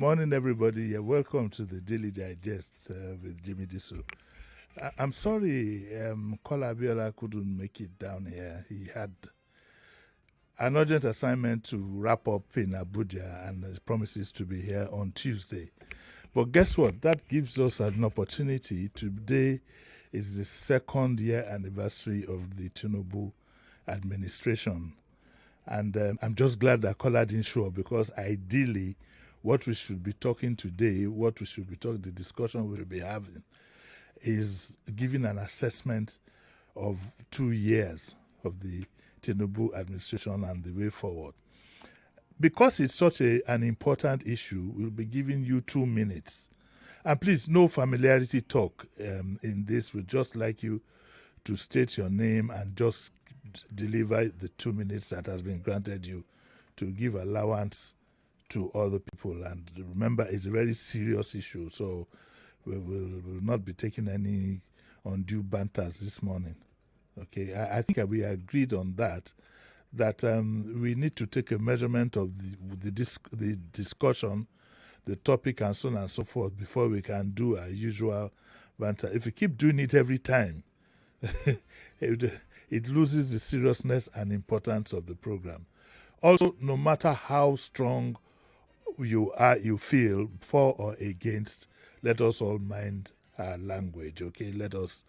morning, everybody. Welcome to the Daily Digest with Jimi Disu. I'm sorry Kola Abiola couldn't make it down here. He had an urgent assignment to wrap up in Abuja and promises to be here on Tuesday. But guess what? That gives us an opportunity. Today is the second year anniversary of the Tinubu administration. And I'm just glad that Kola didn't show up, because ideally what we should be talking today, the discussion we'll be having is giving an assessment of 2 years of the Tinubu administration and the way forward. Because it's such an important issue, we'll be giving you 2 minutes. And please, no familiarity talk in this. We'd just like you to state your name and just deliver the 2 minutes that has been granted you, to give allowance to other people. And remember, it's a very serious issue, so we will not be taking any undue banters this morning. Okay, I think we agreed on that we need to take a measurement of the discussion, the topic, and so on and so forth before we can do our usual banter. If we keep doing it every time, it loses the seriousness and importance of the program. Also, no matter how strong you feel for or against, let us all mind our language, okay? Let us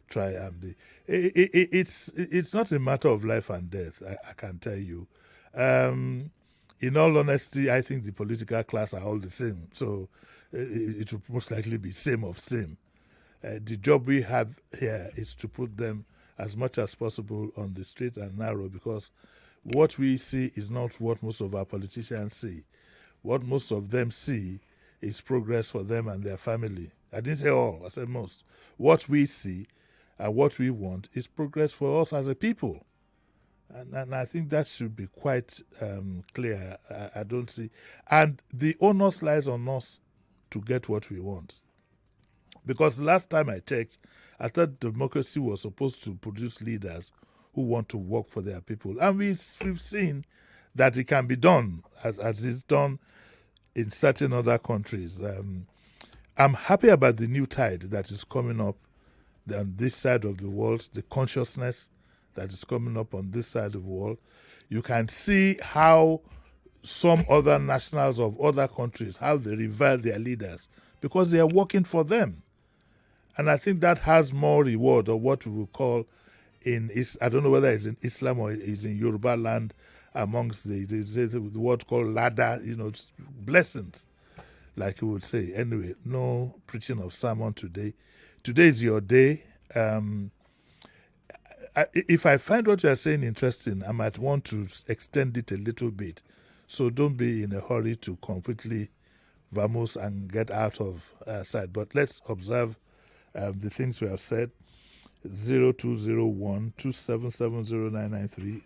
try and it's not a matter of life and death, I can tell you. In all honesty, I think the political class are all the same, so it will most likely be same of same. The job we have here is to put them as much as possible on the straight and narrow, because what we see is not what most of our politicians see. What most of them see is progress for them and their family. I didn't say all, I said most. What we see and what we want is progress for us as a people. And I think that should be quite clear. I don't see. And the onus lies on us to get what we want. Because last time I checked, I thought democracy was supposed to produce leaders who want to work for their people. And we've seen that it can be done, as it's done in certain other countries. I'm happy about the new tide that is coming up on this side of the world, the consciousness that is coming up on this side of the world. You can see how some other nationals of other countries, how they revere their leaders, because they are working for them. And I think that has more reward, or what we will call I don't know whether it's in Islam or it's in Yoruba land, amongst the word called ladder, blessings, like you would say. Anyway, no preaching of sermon today. Today is your day. If I find what you're saying interesting, I might want to extend it a little bit. So don't be in a hurry to completely vamos and get out of sight. But let's observe the things we have said. 0201 2770993.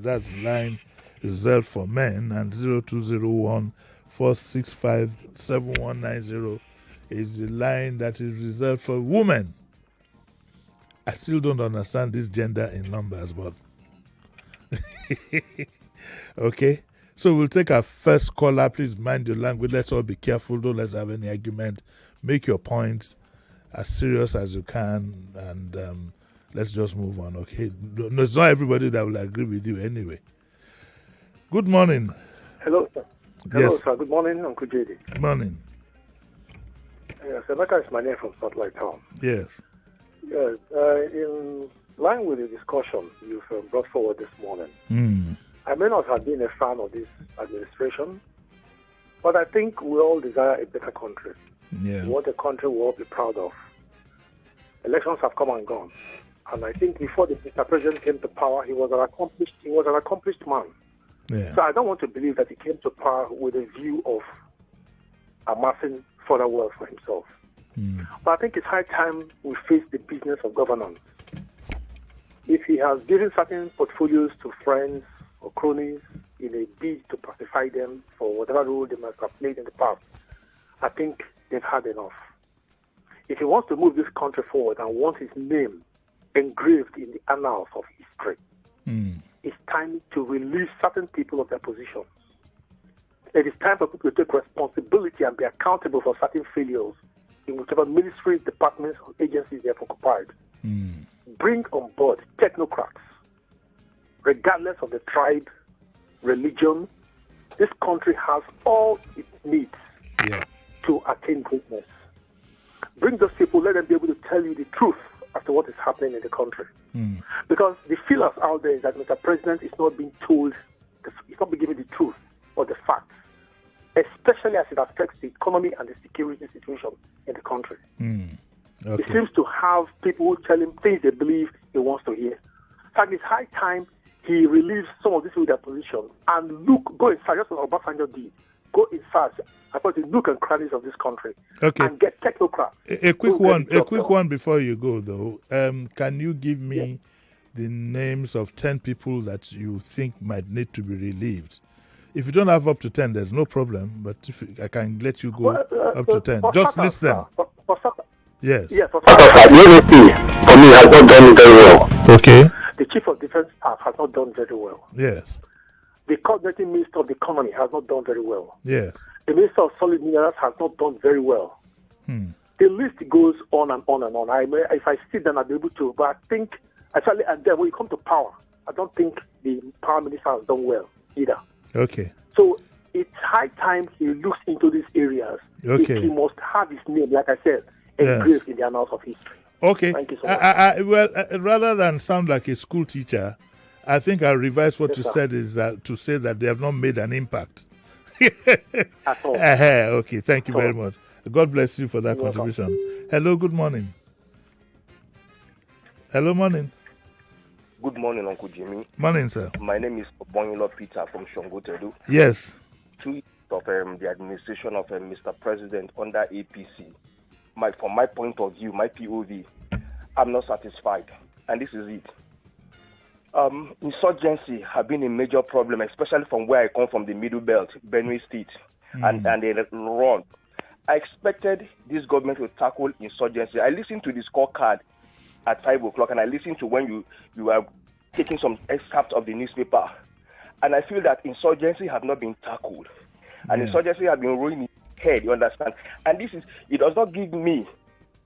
That's line reserved for men, and 0201 465 7190 is the line that is reserved for women. I still don't understand this gender in numbers, but okay. So we'll take our first caller. Please mind your language. Let's all be careful. Don't let's have any argument. Make your points as serious as you can, and let's just move on, okay? No, it's not everybody that will agree with you anyway. Good morning. Hello, sir. Hello, yes. Sir. Good morning, Uncle JD. Good morning. Yes, Emeka is my name from Salt Lake Town. Yes. Yes. In line with the discussion you've brought forward this morning, I may not have been a fan of this administration, but I think we all desire a better country. Yeah. We want a country we'll all be proud of. Elections have come and gone, and I think before the Mr. President came to power, he was an accomplished man. Yeah. So I don't want to believe that he came to power with a view of amassing further wealth for himself. But I think it's high time we face the business of governance. If he has given certain portfolios to friends or cronies in a bid to pacify them for whatever role they must have played in the past, I think they've had enough. If he wants to move this country forward and wants his name engraved in the annals of history, it's time to release certain people of their positions. It is time for people to take responsibility and be accountable for certain failures in whichever ministries, departments, or agencies they have occupied. Bring on board technocrats, regardless of the tribe, religion. This country has all it needs to attain greatness. Bring those people, let them be able to tell you the truth as to what is happening in the country. Because the feelers out there is that Mr. President is not being told, he's not being given the truth or the facts, especially as it affects the economy and the security situation in the country. He seems to have people who tell him things they believe he wants to hear. In fact, it's high time he relieves some of this with their position and go inside, just what Obasanjo did. Go inside about the nook and crannies of this country and get technocrats. A quick one before you go, though. Can you give me the names of 10 people that you think might need to be relieved? If you don't have up to 10, there's no problem, but if I can let you go up to 10. Just list them. Yes. Yes, the UNP for me has not done very well. Okay. The Chief of Defense Staff has not done very well. Yes. The coordinating Minister of the Economy has not done very well. Yes. The Minister of Solid Minerals has not done very well. The list goes on and on and on. If I sit down, I'll be able to. But I think, actually, and then when you come to power, I don't think the Power Minister has done well either. Okay. So it's high time he looks into these areas. Okay. He must have his name, like I said, engraved in the annals of history. Okay. Thank you so much. Rather than sound like a school teacher, I think I'll revise what you said is to say that they have not made an impact. At all. Okay, thank you very much. God bless you for that contribution. Welcome. Hello, good morning. Hello, morning. Good morning, Uncle Jimmy. Morning, sir. My name is Obonilo Peter from Shongotedu. Yes. 2 years of the administration of Mr. President under APC. From my point of view, my POV, I'm not satisfied. And this is it. Insurgency have been a major problem, especially from where I come from, the Middle Belt, Benue State, and they run. I expected this government to tackle insurgency. I listened to the scorecard at 5 o'clock, and I listened to when you are taking some excerpts of the newspaper, and I feel that insurgency have not been tackled, and insurgency have been rolling its head. You understand? And it does not give me,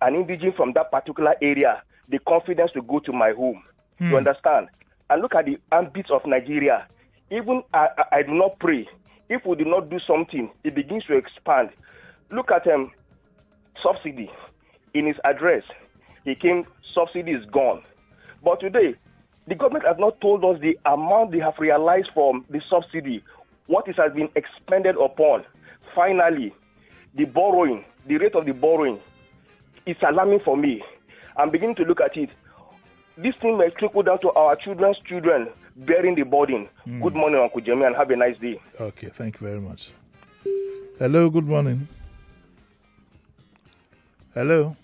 an indigene from that particular area, the confidence to go to my home. You understand? And look at the ambits of Nigeria. Even I do not pray. If we do not do something, it begins to expand. Look at subsidy. In his address, he came, subsidy is gone. But today, the government has not told us the amount they have realized from the subsidy, what it has been expended upon. Finally, the borrowing, the rate of the borrowing, is alarming for me. I'm beginning to look at it. This thing may trickle down to our children's children bearing the burden. Good morning, Uncle Jimmy, and have a nice day. Okay, thank you very much. Hello, good morning. Hello.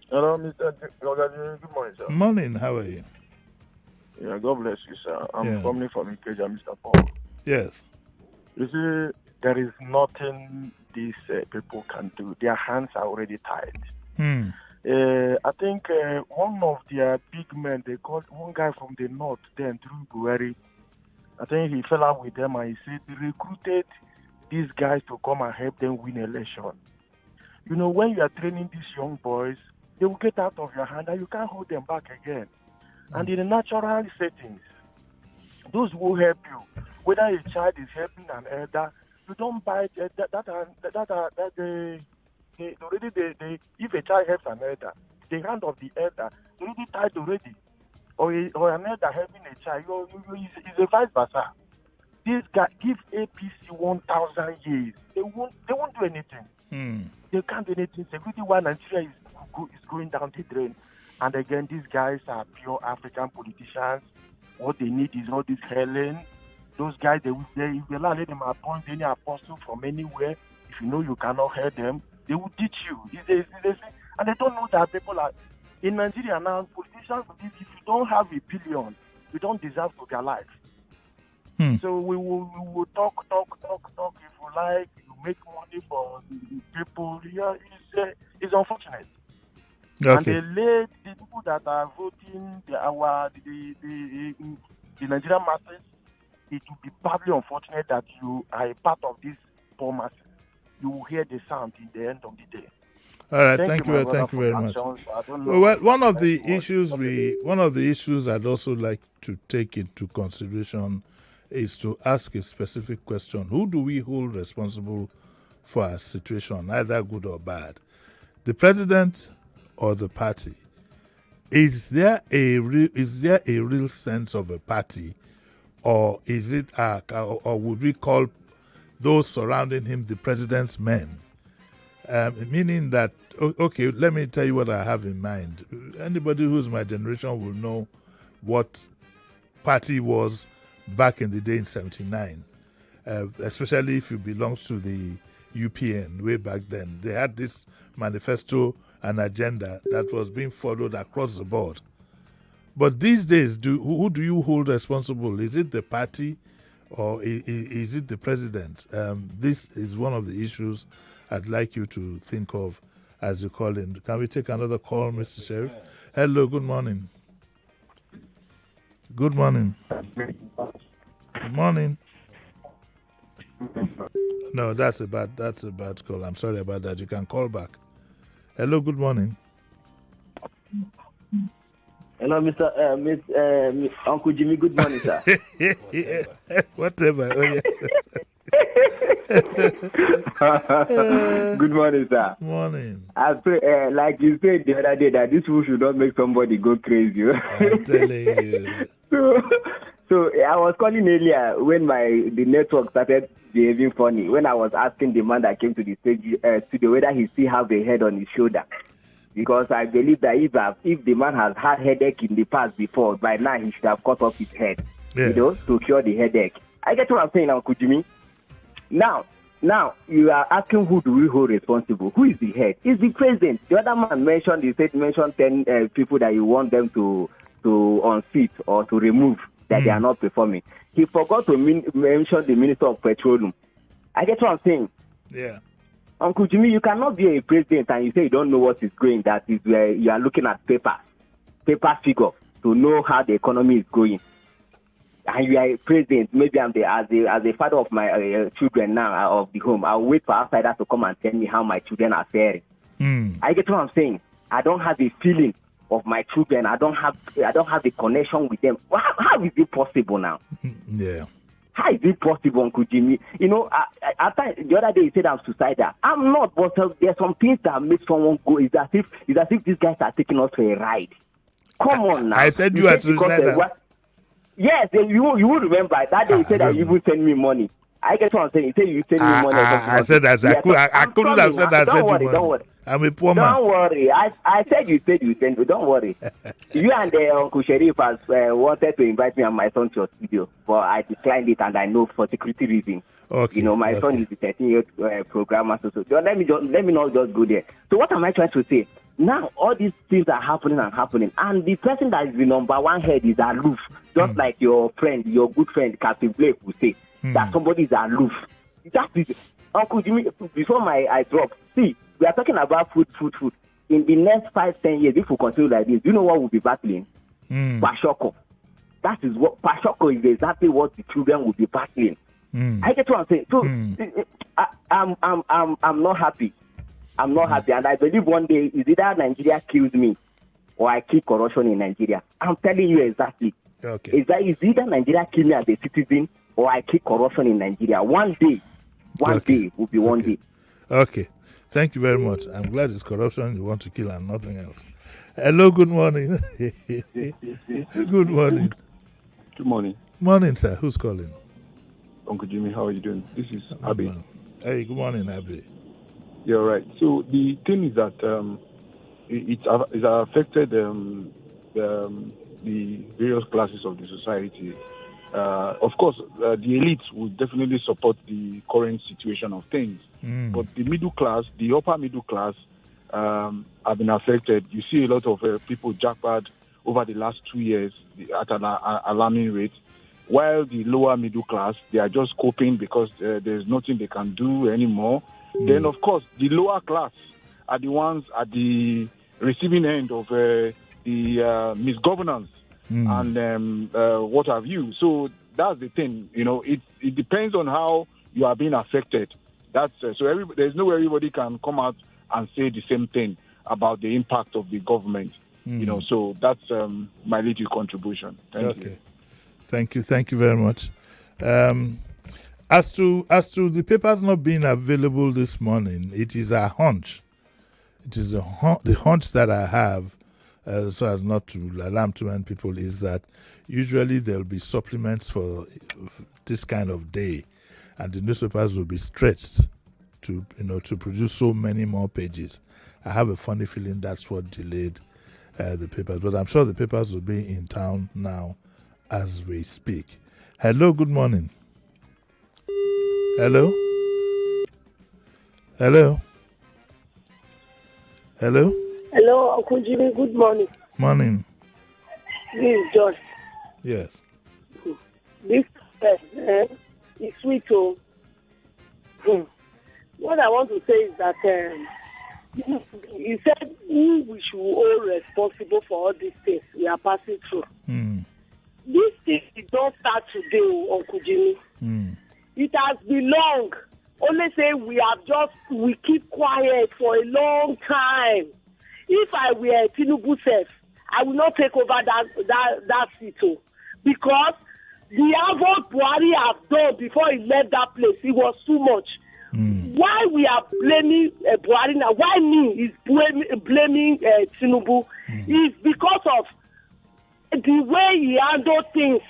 Hello, Mr. Good morning, sir. Morning, how are you? Yeah, God bless you, sir. I'm coming from Ikeja, Mr. Paul. Yes. You see, there is nothing these people can do. Their hands are already tied. I think one of their big men, they called one guy from the north, then through Buhari. I think he fell out with them and he said they recruited these guys to come and help them win election. You know, when you are training these young boys, they will get out of your hand and you can't hold them back again. And in the natural settings, those who help you, whether a child is helping an elder, you don't buy if a child helps an elder, the hand of the elder is already tied already. Or an elder helping a child, it's a vice versa. This guy give APC 1,000 years. They won't do anything. They can't do anything. Security while Nigeria is going down the drain. And again, these guys are pure African politicians. What they need is all this Helen. Those guys, if they let them appoint any apostle from anywhere, if you know you cannot help them, they will teach you. And they don't know that people are in Nigeria now. Politicians, if you don't have a billion, you don't deserve to be alive. So we will talk. If you like, you make money for the people. Yeah, it's unfortunate. Okay. And the people that are voting, the Nigerian masses, it will be badly unfortunate that you are a part of this poor masses. You will hear the sound in the end of the day. All right, thank you very much. Well, one of the issues I'd also like to take into consideration is to ask a specific question: who do we hold responsible for our situation, either good or bad? The president or the party? Is there a real sense of a party, or is it or would we call those surrounding him the president's men? Meaning that, okay, let me tell you what I have in mind. Anybody who's my generation will know what party was back in the day in 79, especially if you belong to the UPN way back then. They had this manifesto and agenda that was being followed across the board. But these days, who do you hold responsible? Is it the party or is it the president? This is one of the issues I'd like you to think of as you call in. Can we take another call, Mr. Sheriff? Hello, good morning. Good morning. Good morning. No, that's a bad call. I'm sorry about that. You can call back. Hello, good morning. Hello, Uncle Jimmy. Good morning, sir. Whatever. Oh, yeah. Good morning, sir. Morning. I pray, like you said the other day, that this rule should not make somebody go crazy. I'm telling you. So I was calling earlier when the network started behaving funny. When I was asking the man that came to the studio whether he still have a head on his shoulder, because I believe that if the man has had headache in the past before, by now he should have cut off his head, to cure the headache. I get what I'm saying, Uncle Jimmy. Now you are asking who do we hold responsible? Who is the head? It's the president. The other man mentioned 10 people that you want them to unseat or to remove, that they are not performing. He forgot to mention the Minister of Petroleum. I get what I'm saying. Yeah. Uncle Jimmy, you cannot be a president and you say you don't know what is going. That is where you are looking at paper figure to know how the economy is going. And you are a president. Maybe I'm as a father of my children now of the home. I'll wait for outsiders to come and tell me how my children are faring. I get what I'm saying. I don't have a feeling of my children. I don't have a connection with them. How is it possible now? Yeah. How is it possible, Uncle Jimmy? You know, after the other day you said I'm suicidal. I'm not, but there's some things that make someone go. It's as if these guys are taking us for a ride. Come on now. I said you are suicidal. Yes, you will remember that day you said that you will send me money. I get what I'm saying. You say you send me money. I said that. I couldn't have said that. Don't worry. I'm a poor man. Don't worry. I said you send me. Don't worry. You and Uncle Sheriff has wanted to invite me and my son to your studio, but I declined it, and I know for security reasons. Okay. You know, my son is the 13-year programmer, so let me not just go there. So what am I trying to say? Now all these things are happening, and the person that is the number one head is aloof, just like your good friend Captain Blake would say. That somebody is aloof. That is Uncle Jimmy. Before I drop, see, we are talking about food. In the next 5-10 years, if we continue like this, you know what we'll be battling? Pashoko. That is what Pashoko is exactly what the children will be battling. I get what I'm saying. So I'm not happy. I'm not happy, and I believe one day is either Nigeria kills me or I kill corruption in Nigeria. I'm telling you exactly. Okay. Is either Nigeria kill me as a citizen or I kill corruption in Nigeria. One day will be one day. Okay. Thank you very much. I'm glad it's corruption you want to kill and nothing else. Hello, good morning. Good morning. Good morning. Morning, sir. Who's calling? Uncle Jimmy, how are you doing? This is Abe. Hey, good morning, Abe. Yeah, right. So the thing is that it's affected the various classes of the society. Of course, the elites would definitely support the current situation of things. But the middle class, the upper middle class, have been affected. You see a lot of people jackpot over the last 2 years at an alarming rate, while the lower middle class, they are just coping because there's nothing they can do anymore. Then, of course, the lower class are the ones at the receiving end of the misgovernance and what have you. So that's the thing. It depends on how you are being affected. That's there's no way everybody can come out and say the same thing about the impact of the government. So that's my little contribution. Thank you. Thank you very much. As to the papers not being available this morning, it is a hunch. It is the hunch that I have, so as not to alarm too many people, is that usually there will be supplements for this kind of day, and the newspapers will be stretched to produce so many more pages. I have a funny feeling that's what delayed the papers, but I'm sure the papers will be in town now as we speak. Hello, good morning. Hello? Hello? Hello? Hello, Uncle Jimmy. Good morning. Morning. This is Josh. Yes. This is sweet. What I want to say is that you said we should all responsible for all these things we are passing through. This thing did not start today, Uncle Jimmy. It has been long. Only say we keep quiet for a long time. If I were Tinubu self, I will not take over that seat, because the havoc Buhari have done before he left that place, it was too much. Why we are blaming Buhari now? Why me is blaming Tinubu? Is because of the way he handled things.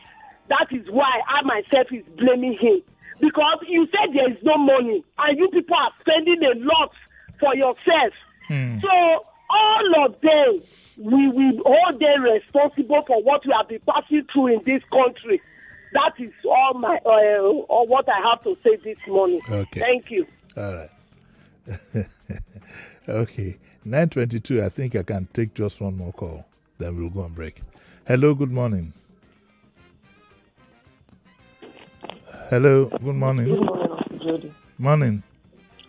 That is why I myself is blaming him. Because you said there is no money, and you people are spending a lot for yourself. So all of them, we will hold them responsible for what we have been passing through in this country. That is all my or what I have to say this morning. Okay. Thank you. All right. Okay. 9:22. I think I can take just one more call. Then we'll go on break. Hello. Good morning. Hello. Good morning. Good morning, Jody. Morning.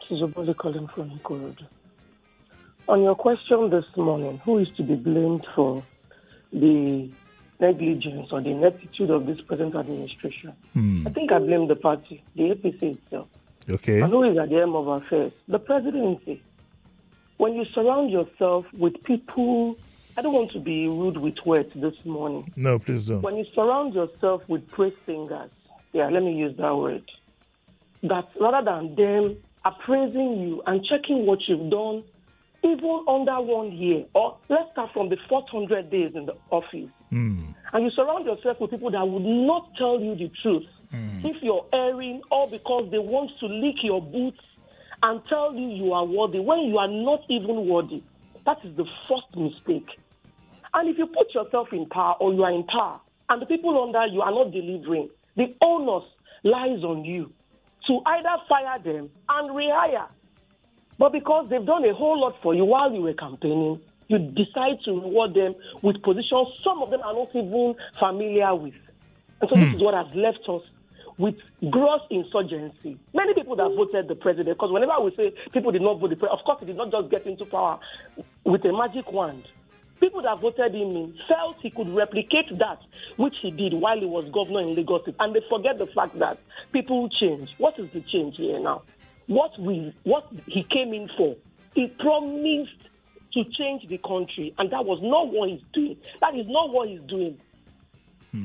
This is Obole calling from Ikorodu. On your question this morning, who is to be blamed for the negligence or the ineptitude of this present administration? I think I blame the party, the APC itself. Okay. And who is at the end of affairs? The presidency. When you surround yourself with people, I don't want to be rude with words this morning. No, please don't. When you surround yourself with praise singers, let me use that word, that rather than them appraising you and checking what you've done, even under 1 year, or let's start from the 400 days in the office, and you surround yourself with people that would not tell you the truth if you're erring, or because they want to lick your boots and tell you you are worthy when you are not even worthy. That is the first mistake. And if you put yourself in power, or you are in power, and the people under you are not delivering, the onus lies on you to either fire them and rehire. But because they've done a whole lot for you while you were campaigning, you decide to reward them with positions some of them are not even familiar with. And so this is what has left us with gross insurgency. Many people that voted the president, because whenever we say people did not vote the president, of course he did not just get into power with a magic wand. People that voted him in felt he could replicate that which he did while he was governor in Lagos State. And they forget the fact that people change. What is the change here now? What he came in for, he promised to change the country, and that was not what he's doing. That is not what he's doing.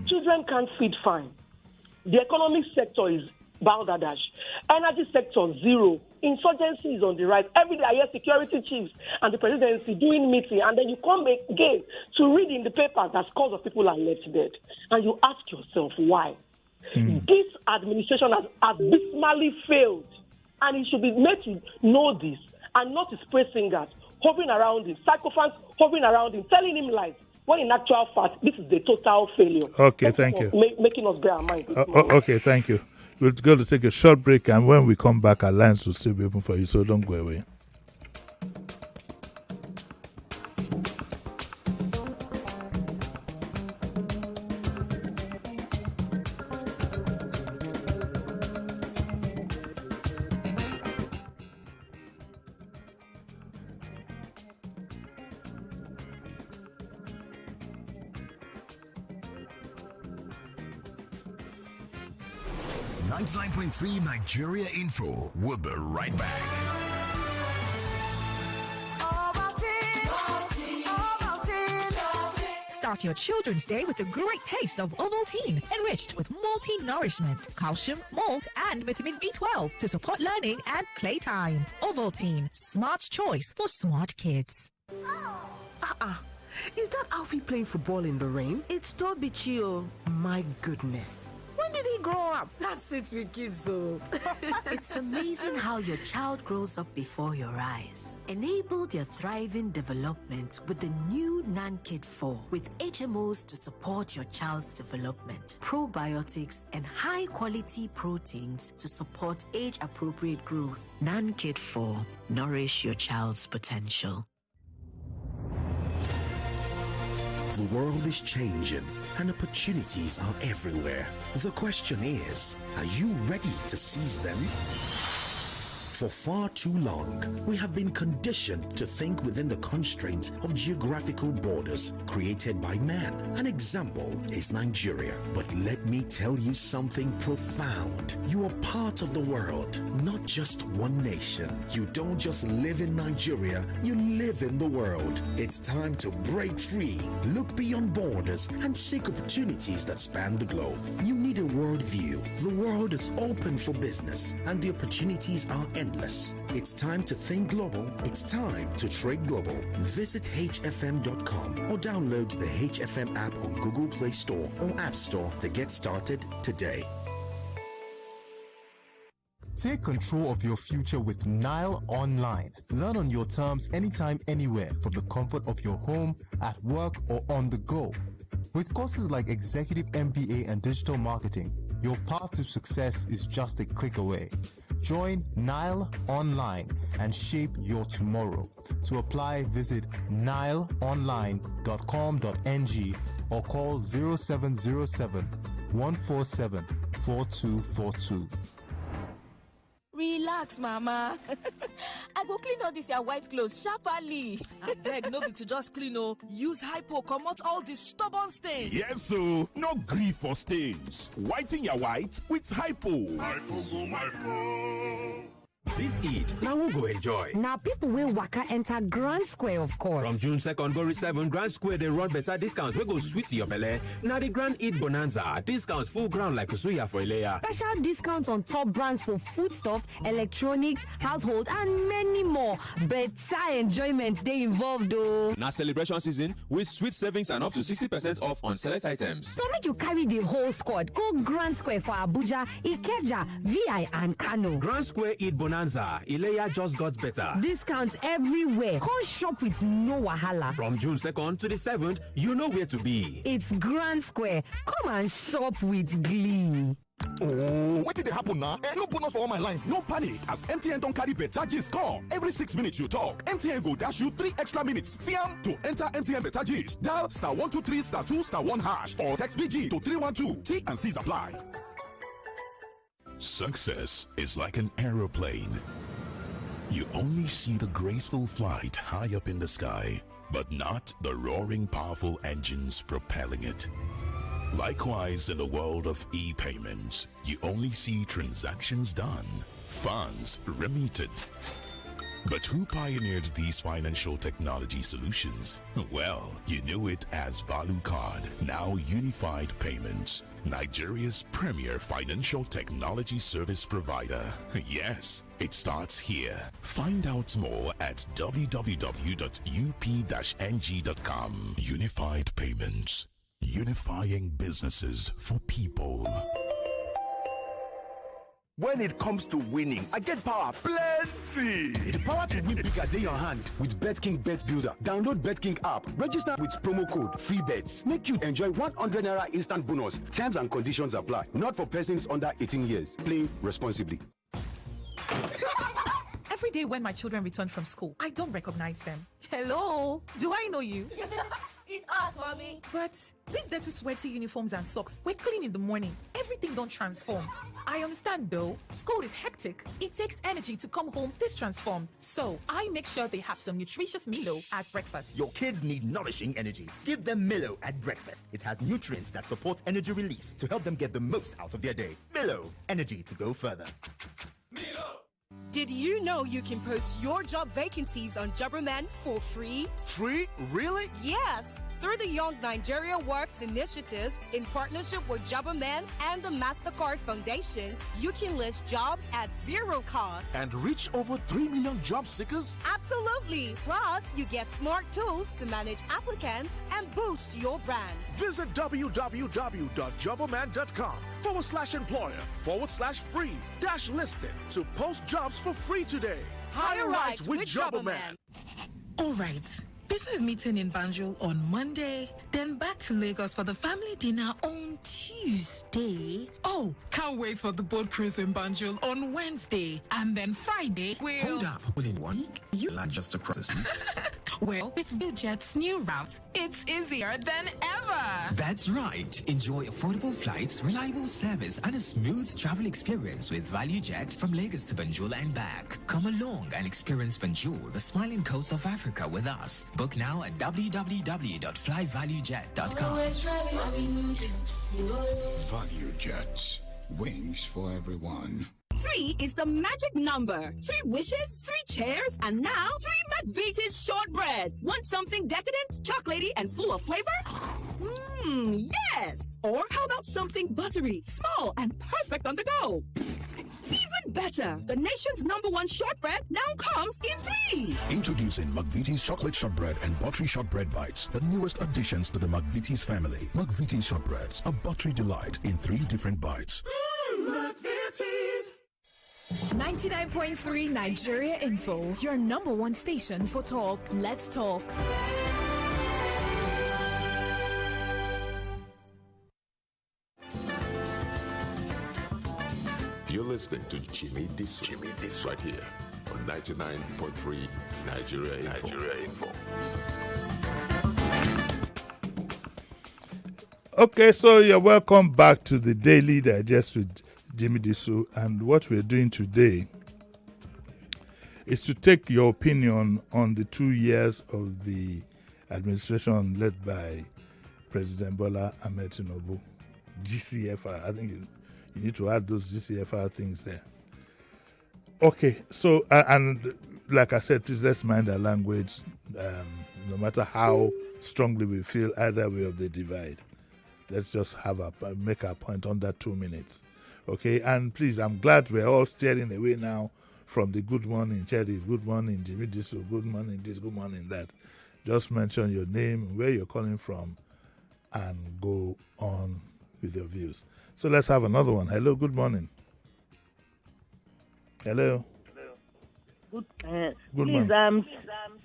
Children can't feed fine. The economic sector is balderdash. Energy sector, zero. Insurgency is on the right. Every day I hear security chiefs and the presidency doing meeting, and then you come again to read in the papers that scores of people are left dead. And you ask yourself why. This administration has abysmally failed. And he should be made to know this, and not his praise singers hovering around him, psychophants hovering around him, telling him lies, when in actual fact, this is the total failure. Okay, thank you. Making us bear our mind. Okay, thank you. We're going to take a short break, and when we come back, our lines will still be open for you, so don't go away. 99.3 Nigeria Info. We'll be right back. Start your children's day with a great taste of Ovaltine, enriched with multi-nourishment, calcium, malt, and vitamin B12 to support learning and playtime. Ovaltine, smart choice for smart kids. Is that Alfie playing football in the rain? It's Toby Chio. My goodness. When did he grow up? That's it with kids, though. It's amazing how your child grows up before your eyes. Enable their thriving development with the new NanKid 4 with HMOs to support your child's development, probiotics, and high-quality proteins to support age-appropriate growth. NanKid 4. Nourish your child's potential. The world is changing and opportunities are everywhere. The question is, are you ready to seize them? For far too long, we have been conditioned to think within the constraints of geographical borders created by man. An example is Nigeria. But let me tell you something profound. You are part of the world, not just one nation. You don't just live in Nigeria, you live in the world. It's time to break free, look beyond borders, and seek opportunities that span the globe. You need a worldview. The world is open for business, and the opportunities are endless. It's time to think global. It's time to trade global. Visit hfm.com or download the HFM app on Google Play Store or App Store to get started today. Take control of your future with Nile Online. Learn on your terms anytime, anywhere from the comfort of your home, at work, or on the go. With courses like Executive MBA and Digital Marketing, your path to success is just a click away. Join Nile Online and shape your tomorrow. To apply, visit nileonline.com.ng or call 0707 147 4242. Relax, Mama. I go clean all this your white clothes sharply. Abeg, no be to just clean o. Use hypo comot all the stubborn stains. Yes, so no grief for stains. Whiten your white with hypo. This Eid, now who go enjoy? Now people will waka enter Grand Square, of course. From June 2nd go reach 7, Grand Square they run better discounts. We go sweet your belly. Now the Grand Eid Bonanza, discounts full ground like suya for Ilea. Special discounts on top brands for foodstuff, electronics, household, and many more. Better enjoyment they involved though. Now celebration season with sweet savings and up to 60% off on select items. So make you carry the whole squad. Go Grand Square for Abuja, Ikeja, VI, and Kano. Grand Square Eid Bonanza. Ilea just got better. Discounts everywhere. Come shop with no wahala. From June 2nd to the 7th, you know where to be. It's Grand Square. Come and shop with glee. Oh, what did they happen now? No bonus for all my line. No panic, as MTN don't carry better gist come. Every 6 minutes you talk, MTN go dash you 3 extra minutes. Fiam to enter MTN better gist. Dial *123 *2 *1 hash or text BG to 312. T and C's apply. Success is like an aeroplane. You only see the graceful flight high up in the sky, but not the roaring powerful engines propelling it. Likewise, in the world of e-payments, you only see transactions done, funds remitted. But who pioneered these financial technology solutions? Well, you knew it as Value Card, now Unified Payments, Nigeria's premier financial technology service provider. Yes, it starts here. Find out more at www.up-ng.com. Unified Payments, unifying businesses for people. When it comes to winning, I get power plenty. The power to win bigger day your hand with BetKing Bet Builder. Download BetKing app. Register with promo code FREEBETS. Make you enjoy 100 Naira instant bonus. Terms and conditions apply. Not for persons under 18 years. Play responsibly. Every day when my children return from school, I don't recognize them. Hello, do I know you? It's us, mommy. But these dirty, sweaty uniforms and socks were clean in the morning. Everything don't transform. I understand though. School is hectic. It takes energy to come home this transformed. So I make sure they have some nutritious Milo at breakfast. Your kids need nourishing energy. Give them Milo at breakfast. It has nutrients that support energy release to help them get the most out of their day. Milo, energy to go further. Did you know you can post your job vacancies on Jobberman for free? Free? Really? Yes! Through the Young Nigeria Works initiative, in partnership with Jobberman and the MasterCard Foundation, you can list jobs at zero cost. And reach over 3 million job seekers? Absolutely! Plus, you get smart tools to manage applicants and boost your brand. Visit www.jobberman.com/employer/free-listing to post jobs for free today. Hire right with Jobberman. All right. Business meeting in Banjul on Monday, then back to Lagos for the family dinner on Tuesday. Oh, can't wait for the boat cruise in Banjul on Wednesday. And then Friday, we'll... Hold up, within 1 week, you land just across the sea. Well, with ViewJet's new route, it's easier than ever. That's right. Enjoy affordable flights, reliable service, and a smooth travel experience with ValueJet from Lagos to Banjul and back. Come along and experience Banjul, the smiling coast of Africa, with us. Book now at www.flyvaluejet.com. ValueJet. Wings for everyone. 3 is the magic number. 3 wishes, 3 chairs, and now 3 McVitie's shortbreads. Want something decadent, chocolatey, and full of flavor? Yes! Or how about something buttery, small, and perfect on the go? Even better, the nation's #1 shortbread now comes in 3. Introducing McVitie's chocolate shortbread and buttery shortbread bites, the newest additions to the McVitie's family. McVitie's shortbreads, a buttery delight in 3 different bites. McVitie's. 99.3 Nigeria Info, your #1 station for talk. Let's talk. You're listening to Jimi Disu, right here on 99.3 Nigeria Info. Okay, so you're welcome back to the Daily Digest with Jimi Disu, and what we're doing today is to take your opinion on the 2 years of the administration led by President Bola Ahmed Tinubu, GCFR. I think you need to add those GCFR things there. Okay, so, and like I said, please let's mind our language, no matter how strongly we feel either way of the divide. Let's just make our point under 2 minutes. Okay, and please, I'm glad we're all steering away now from the good morning, Sheriff, good morning, Jimi Disu, good morning this, good morning that. Just mention your name, where you're calling from, and go on with your views. So let's have another one. Hello, good morning. Hello. Good morning. Please, I'm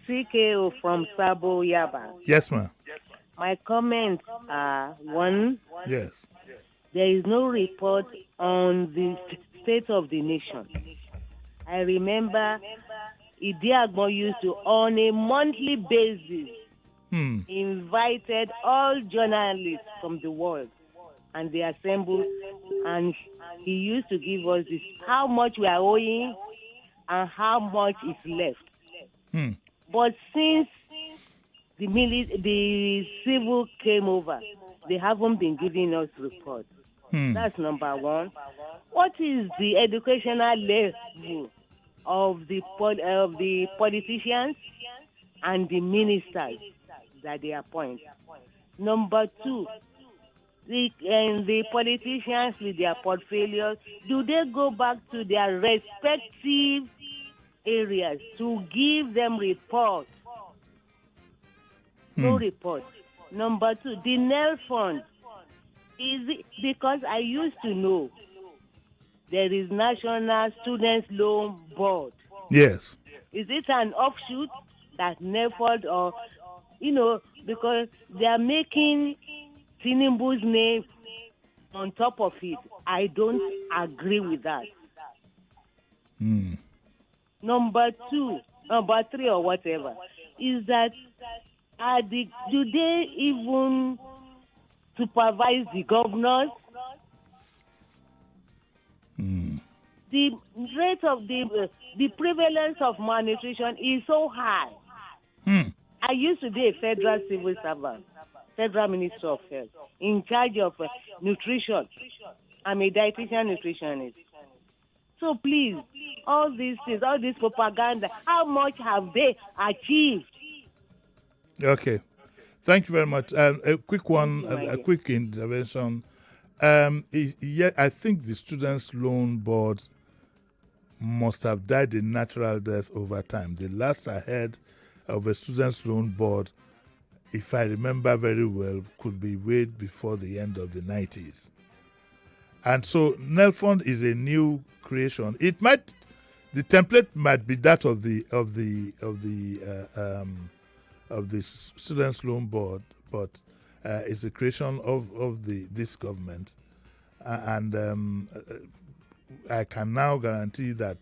CKO from Sabo Yaba. Yes, ma'am. My comments are, 1, yes, there is no report on the state of the nation. I remember Idi Agbon used to, on a monthly basis, invited all journalists from the world, and they assembled, and he used to give us this, how much we are owing and how much is left. But since the civil came over, they haven't been giving us reports. That's number 1. What is the educational level of the politicians and the ministers that they appoint? Number 2, the politicians with their portfolios, do they go back to their respective areas to give them reports? No report. Number 2, the NEL fund. Is it, because I used to know there is National Students Loan Board. Yes. Is it an offshoot that NEL fund, or, because they are making Tinubu's name on top of it? I don't agree with that. Number 3 or whatever is that do they even supervise the governors? The rate of the prevalence of malnutrition is so high. I used to be a federal civil servant, federal minister of health, in charge of nutrition. I'm a dietitian nutritionist. So please, all these things, all this propaganda, how much have they achieved? Okay. Thank you very much. A quick one, a quick intervention. I think the Students' Loan Board must have died a natural death over time. The last I heard of a Students' Loan Board, if I remember very well, could be way before the end of the 90s. And so Nelfund is a new creation. The template might be that of the Students' Loan Board, but it's a creation of this government, and I can now guarantee that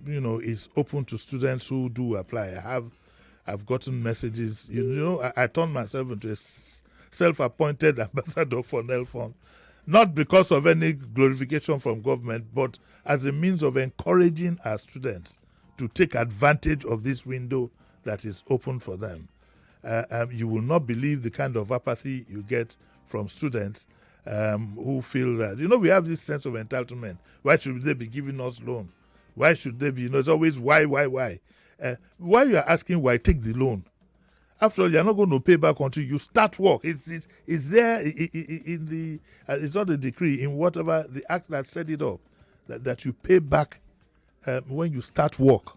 it's open to students who do apply. I've gotten messages. I turned myself into a self-appointed ambassador for Nelfund, not because of any glorification from government, but as a means of encouraging our students to take advantage of this window that is open for them. You will not believe the kind of apathy you get from students who feel that, we have this sense of entitlement. Why should they be giving us loan? Why should they be, it's always why? Why you are asking why, take the loan. After all, you're not going to pay back until you start work. It's there in the, it's not a decree, in whatever, the act that set it up, that you pay back when you start work.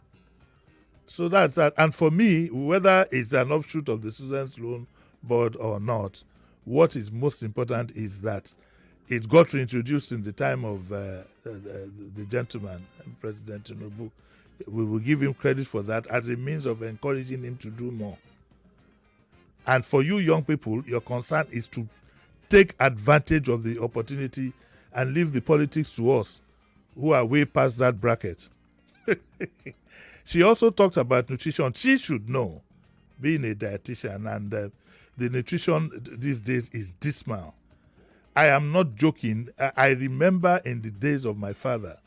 So that's that. And for me, whether it's an offshoot of the Students' Loan Board or not, what is most important is that it got reintroduced in the time of the gentleman, President Tinubu. We will give him credit for that as a means of encouraging him to do more. And for you young people, your concern is to take advantage of the opportunity and leave the politics to us, who are way past that bracket. She also talked about nutrition. She should know, being a dietitian, and the nutrition these days is dismal. I am not joking. I remember in the days of my father,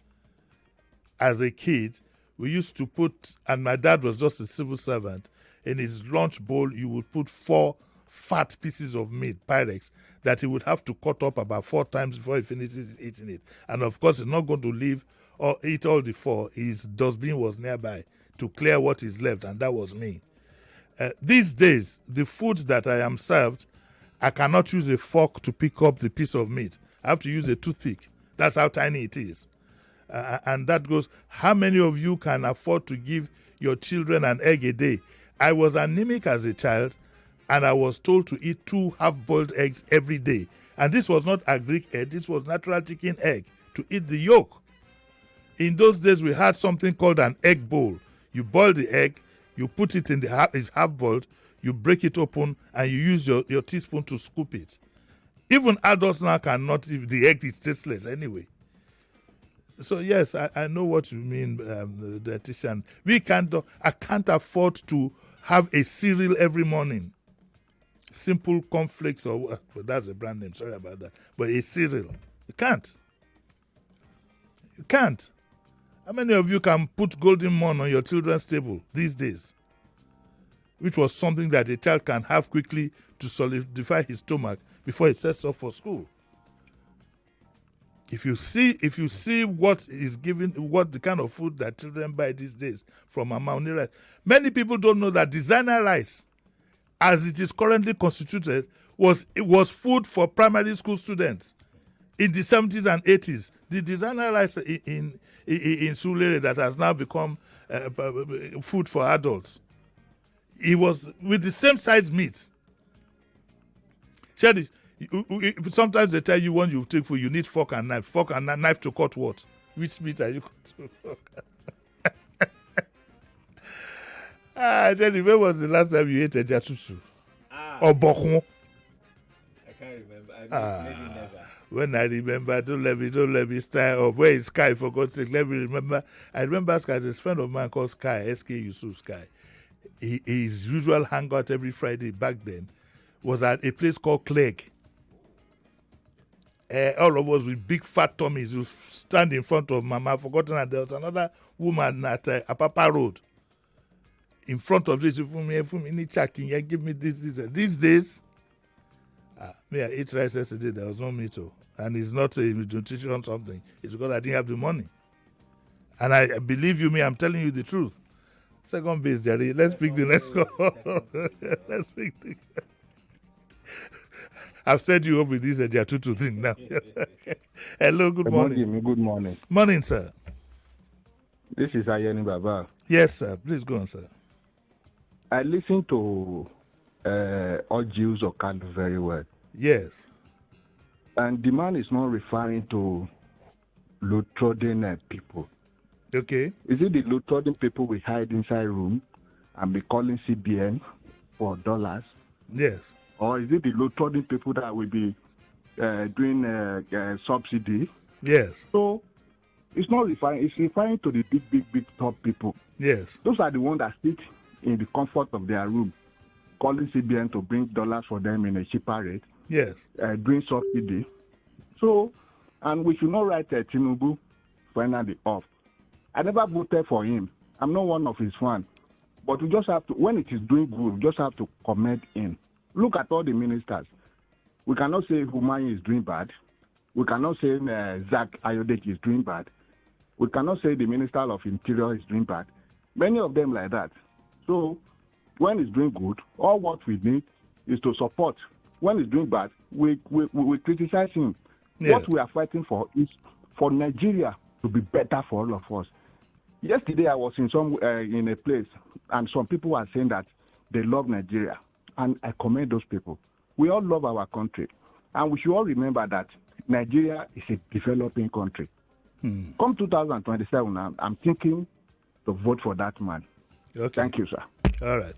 as a kid, we used to put, and my dad was just a civil servant, in his lunch bowl, you would put 4 fat pieces of meat, Pyrex, that he would have to cut up about 4 times before he finishes eating it. And of course, he's not going to leave or eat all the 4. His dustbin was nearby to clear what is left, and that was me. These days, the food that I am served, I cannot use a fork to pick up the piece of meat. I have to use a toothpick. That's how tiny it is. And that goes, how many of you can afford to give your children an egg a day? I was anemic as a child, and I was told to eat 2 half-boiled eggs every day. And this was not a Greek egg, this was natural chicken egg, to eat the yolk. In those days, we had something called an egg bowl. You boil the egg, you put it in it's half-boiled, you break it open, and you use your teaspoon to scoop it. Even adults now cannot, if the egg is tasteless anyway. So yes, I know what you mean, the dietitian. I can't afford to have a cereal every morning. Simple cornflakes, or that's a brand name, sorry about that. But a cereal. You can't. You can't. How many of you can put Golden Morn on your children's table these days? Which was something that a child can have quickly to solidify his stomach before he sets off for school. If you see what is given, what the kind of food that children buy these days from Amauni rice, many people don't know that designer rice, as it is currently constituted, was food for primary school students in the 70s and 80s. The designer rice in Sulere that has now become food for adults, it was with the same size meat. Shady. Sometimes they tell you when you take food, you need fork and knife. Fork and knife to cut what? Which meat are you cutting? Jenny, when was the last time you ate a jatusu? Or bokon? I can't remember. Maybe never. When I remember, don't let me style of where is Sky, for God's sake, let me remember. I remember Sky, there's a friend of mine called Sky, SK Yusuf Sky. his usual hangout every Friday back then was at a place called Clegg. All of us with big fat tummies who stand in front of Mama. I've forgotten that there was another woman at Apapa Road. In front of this, give me this. These days, me, I ate rice yesterday. There was no meat, and it's not a nutrition something. It's because I didn't have the money. And I believe you me, I'm telling you the truth. Second base, Jerry. Let's pick the next call. Let's pick the. I've set you up with this Jatutu thing now. Hello, good morning. Good morning. Morning, sir. This is Ayeni Baba. Yes, sir. Please go on, sir. I listen to all Jews of Kano very well. Yes. And the man is not referring to low-trodden people. Okay. Is it the low-trodden people we hide inside room and be calling CBN for dollars? Yes. Or is it the low-trodden people that will be doing subsidy? Yes. So it's not referring. It's referring to the big top people. Yes. Those are the ones that sit in the comfort of their room, calling CBN to bring dollars for them in a cheaper rate. Yes. Doing subsidy. So, and we should not write Tinubu finally off. I never voted for him. I'm not one of his fans. But we just have to, when it is doing good, we just have to comment him. Look at all the ministers. We cannot say Humayun is doing bad. We cannot say Zach Ayodek is doing bad. We cannot say the Minister of Interior is doing bad. Many of them like that. So when it's doing good, all what we need is to support. When it's doing bad, we criticize him. Yeah. What we are fighting for is for Nigeria to be better for all of us. Yesterday I was in a place and some people were saying that they love Nigeria. And I commend those people. We all love our country. And we should all remember that Nigeria is a developing country. Come 2027, I'm thinking to vote for that man. Okay. Thank you, sir. All right.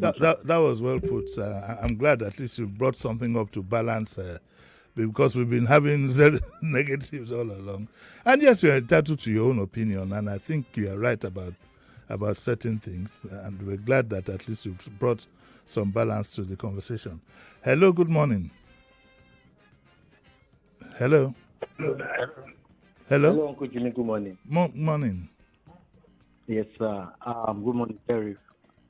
That was well put. I'm glad at least you brought something up to balance because we've been having negatives all along. And yes, you're entitled to your own opinion, and I think you are right about certain things. And we're glad that at least you've brought some balance to the conversation. Hello, good morning. Hello. Hello. Hello, Uncle Jimmy. Good morning. Morning. Yes, sir. Good morning, Terry.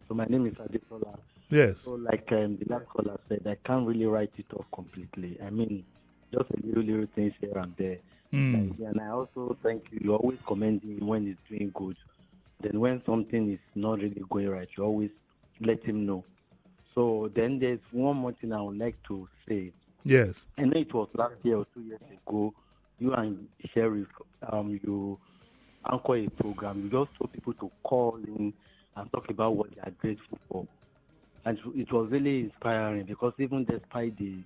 So my name is Adesola. Yes. So like the last caller said, I can't really write it off completely. I mean, just a little things here and there. And I also think you always commend him when he's doing good. Then when something is not really going right, you always let him know. So then there's one more thing I would like to say. Yes. I know it was last year or 2 years ago, you and Sheriff, you anchor a program. You just told people to call in and talk about what they are grateful for. And it was really inspiring because even despite the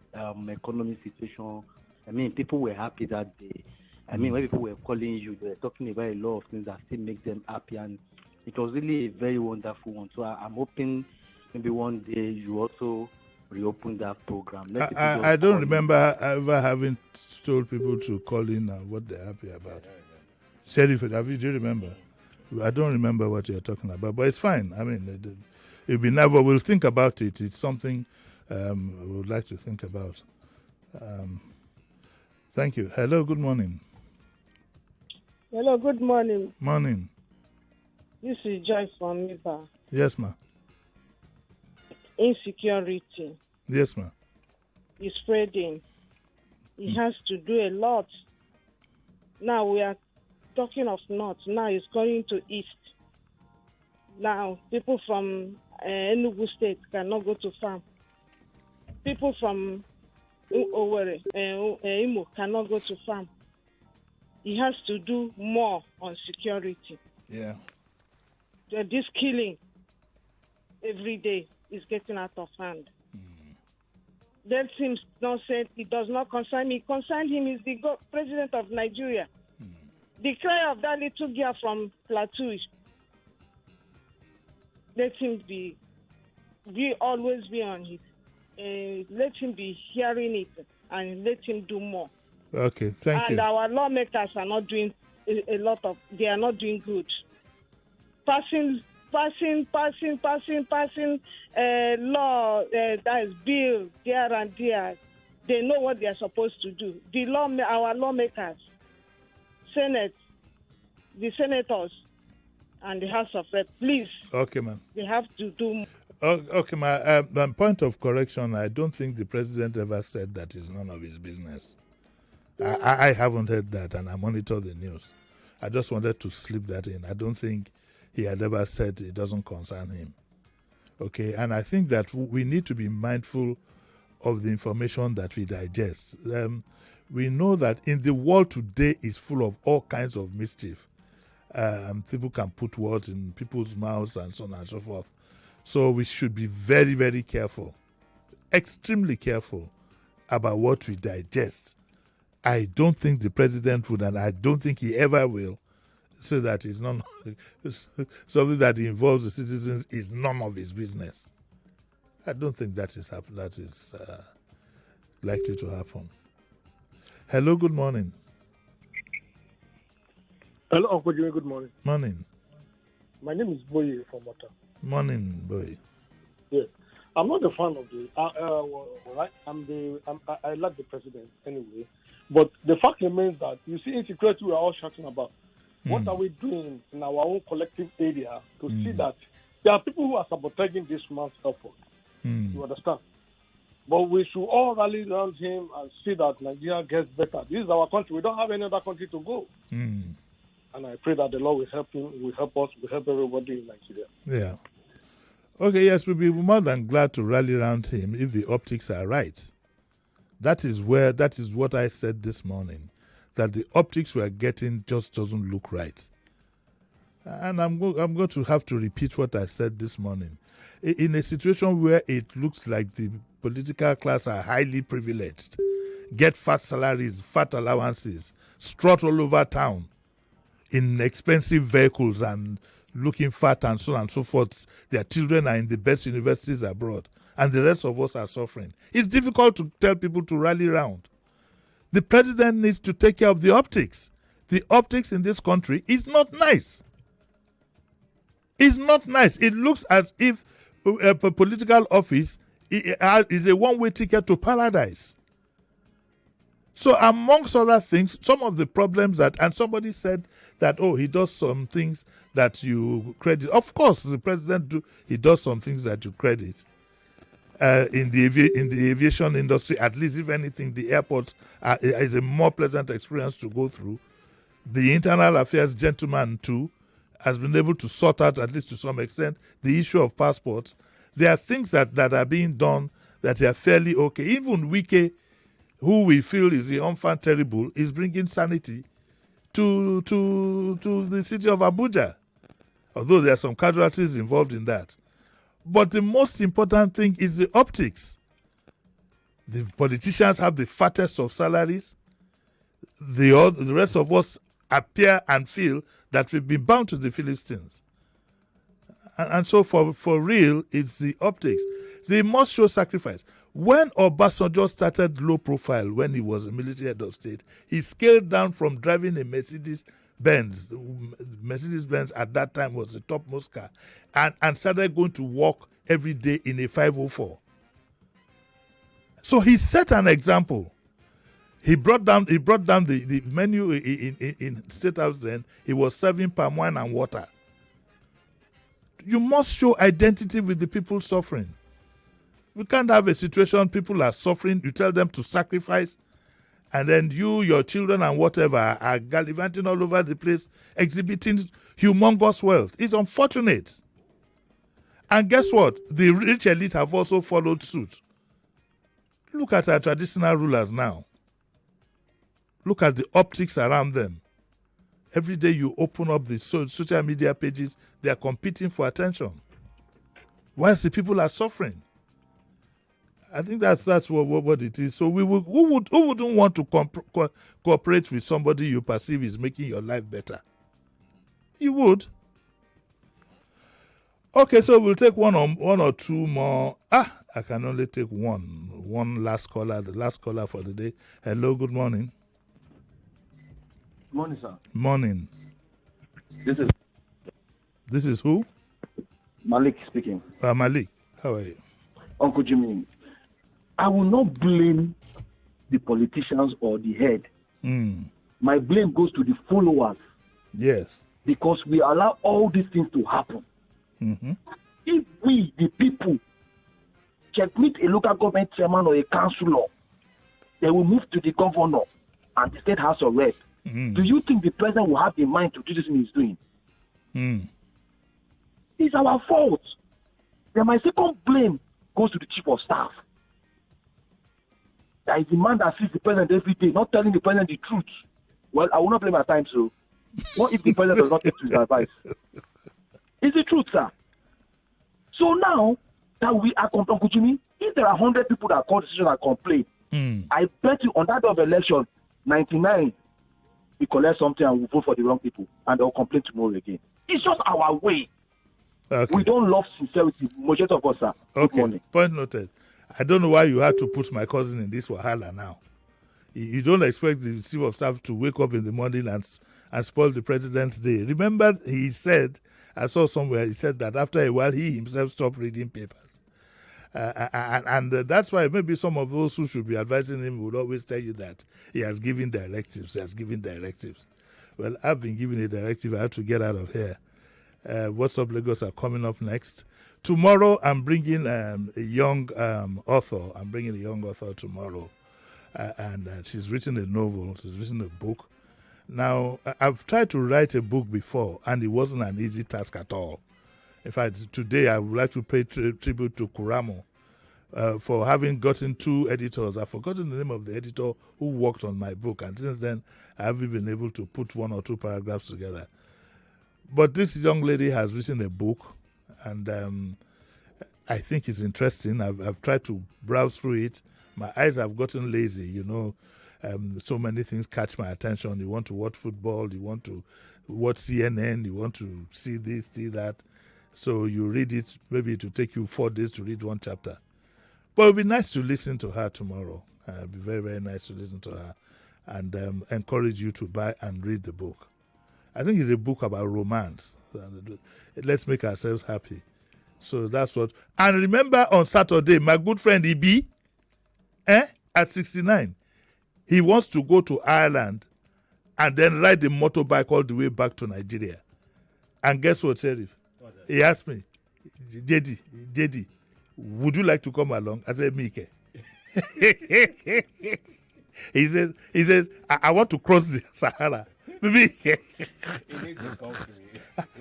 economic situation, I mean, people were happy that day. I mean, when people were calling you, they were talking about a lot of things that still make them happy. And it was really a very wonderful one. So I'm hoping maybe one day you also reopen that program. I don't remember ever having told people to call in what they're happy about. Sheriff, do you remember? I don't remember what you're talking about, but it's fine. I mean, it'll be nice, but we'll think about it. It's something we would like to think about. Thank you. Hello, good morning. Hello, good morning. Morning. This is Joyce from Miba. Yes, ma. Insecurity. Yes, ma. Is spreading. He has to do a lot. Now we are talking of north. Now it's going to east. Now people from Enugu State cannot go to farm. People from Owerri, Imo cannot go to farm. He has to do more on security. Yeah. This killing every day is getting out of hand. That seems nonsense. It does not concern me. Concern him is the president of Nigeria. The cry of that little girl from Plateau. Let him be always be on it. Let him be hearing it and let him do more. Okay, thank you. And our lawmakers are not doing they are not doing good. Passing passing law, that is bill there and there. They know what they are supposed to do. Our lawmakers, Senate, the senators, and the House of Rep, please. Okay, ma'am. They have to do. Okay, my point of correction, I don't think the president ever said that it's none of his business. I haven't heard that, and I monitor the news. I just wanted to slip that in. I don't think he had ever said it doesn't concern him. Okay, and I think that we need to be mindful of the information that we digest. We know that in the world today is full of all kinds of mischief. People can put words in people's mouths and so on and so forth. So we should be very, very careful, extremely careful about what we digest. I don't think the president would, and I don't think he ever will, say that it's not something that involves the citizens is none of his business. I don't think that is likely to happen. Hello, good morning. Hello, Uncle Jimmy, good morning. Morning. My name is Boye from Mata. Morning, Boye. Yes. I'm not a fan of the. I like the president anyway. But the fact remains that you see insecurity we are all shouting about. What are we doing in our own collective area to see that there are people who are sabotaging this man's effort? You understand? But we should all rally around him and see that Nigeria gets better. This is our country. We don't have any other country to go. And I pray that the Lord will help him, will help us, will help everybody in Nigeria. Yeah. Okay, yes, we'll be more than glad to rally around him if the optics are right. That is what I said this morning, that the optics we are getting just doesn't look right. And I'm going to have to repeat what I said this morning. In a situation where it looks like the political class are highly privileged, get fat salaries, fat allowances, strut all over town in expensive vehicles and looking fat and so on and so forth, their children are in the best universities abroad, and the rest of us are suffering. It's difficult to tell people to rally around. The president needs to take care of the optics. The optics in this country is not nice. It's not nice. It looks as if a political office is a one-way ticket to paradise. So amongst other things, some of the problems and somebody said that, he does some things that you credit. Of course, the president he does some things that you credit. In the aviation industry, at least if anything, the airport is a more pleasant experience to go through. The internal affairs gentleman too has been able to sort out, at least to some extent, the issue of passports. There are things that are being done that are fairly okay. Even Wike, who we feel is the enfant terrible, is bringing sanity to the city of Abuja, although there are some casualties involved in that. But the most important thing is the optics. The politicians have the fattest of salaries. The rest of us appear and feel that we've been bound to the Philistines. And so for real, it's the optics. They must show sacrifice. When Obasanjo started low profile when he was a military head of state, he scaled down from driving a Mercedes-Benz. Mercedes-Benz at that time was the topmost car, and started going to work every day in a 504. So he set an example. He brought down the menu in State House then. He was serving palm wine and water. You must show identity with the people suffering. We can't have a situation people are suffering, you tell them to sacrifice, and then you, your children and whatever are gallivanting all over the place, exhibiting humongous wealth. It's unfortunate. And guess what? The rich elite have also followed suit. Look at our traditional rulers now. Look at the optics around them. Every day you open up the social media pages, they are competing for attention. Whilst the people are suffering. I think that's what it is. So who wouldn't want to cooperate with somebody you perceive is making your life better? You would. Okay, so we'll take one or two more. I can only take one last caller. The last caller for the day. Hello, good morning. Good morning, sir. Morning. This is who? Malik speaking. Malik, how are you? Uncle Jimmy, I will not blame the politicians or the head. My blame goes to the followers. Yes. Because we allow all these things to happen. If we, the people, checkmate a local government chairman or a councillor, they will move to the governor and the state house of rep. Do you think the president will have the mind to do this thing he's doing? It's our fault. Then my second blame goes to the chief of staff. There is a man that sees the president every day, not telling the president the truth. Well, I will not blame at times, so what if the president does not take to his advice? It's the truth, sir. So now that we are Uncle Jimmy, if there are 100 people that call the decision and complain, I bet you on that day of election, 99, we collect something and we vote for the wrong people, and they'll complain tomorrow again. It's just our way. Okay. We don't love sincerity, majority of us, sir. Okay, point noted. I don't know why you had to put my cousin in this wahala now. You don't expect the chief of staff to wake up in the morning and spoil the president's day. Remember, he said, I saw somewhere, he said that after a while, he himself stopped reading papers. And that's why maybe some of those who should be advising him would always tell you that he has given directives. Well, I've been given a directive. I have to get out of here. What's Up Lagos are coming up next. Tomorrow, I'm bringing a young author. I'm bringing a young author tomorrow. And she's written a novel. She's written a book. Now, I've tried to write a book before, and it wasn't an easy task at all. In fact, today I would like to pay tribute to Kuramo for having gotten 2 editors. I've forgotten the name of the editor who worked on my book, and since then I haven't been able to put 1 or 2 paragraphs together. But this young lady has written a book, and I think it's interesting. I've tried to browse through it. My eyes have gotten lazy, you know. So many things catch my attention. You want to watch football, you want to watch CNN, you want to see this, see that. So you read it, maybe it will take you 4 days to read 1 chapter. But it'll be nice to listen to her tomorrow. It'll be very, very nice to listen to her and encourage you to buy and read the book. I think it's a book about romance. Let's make ourselves happy. So that's what. And remember on Saturday, my good friend Ibi, at 69, he wants to go to Ireland and then ride the motorbike all the way back to Nigeria. And guess what, Sheriff? He asked me, JD, would you like to come along? I said, Mike. He says, I want to cross the Sahara.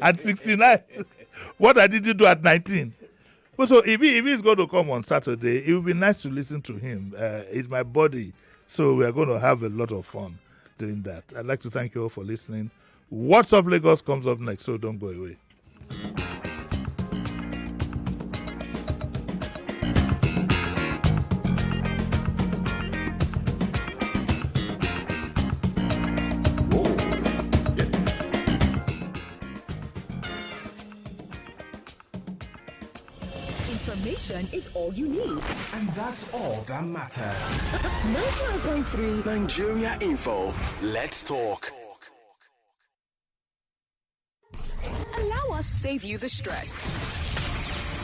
At 69. What I didn't do at 19. But so if he's going to come on Saturday, it would be nice to listen to him. It's my buddy. So we are going to have a lot of fun doing that. I'd like to thank you all for listening. What's Up Lagos comes up next, so don't go away. Information is all you need. And that's all that matters. 99.3 Nigeria Info. Let's talk. Allow us to save you the stress.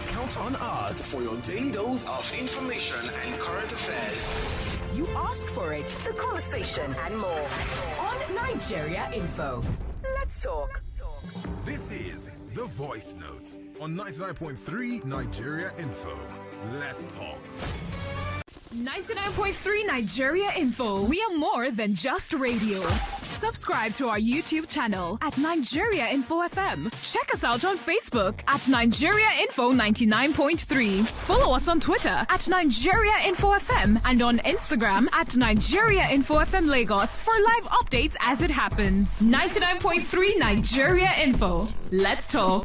Count on us for your daily dose of information and current affairs. You ask for it, the conversation, and more on Nigeria Info. Let's talk. This is The Voice Note on 99.3 Nigeria Info. Let's talk. 99.3 Nigeria Info. We are more than just radio. Subscribe to our YouTube channel at Nigeria Info FM. Check us out on Facebook at Nigeria Info 99.3. Follow us on Twitter at Nigeria Info FM and on Instagram at Nigeria Info FM Lagos for live updates as it happens. 99.3 Nigeria Info. Let's talk.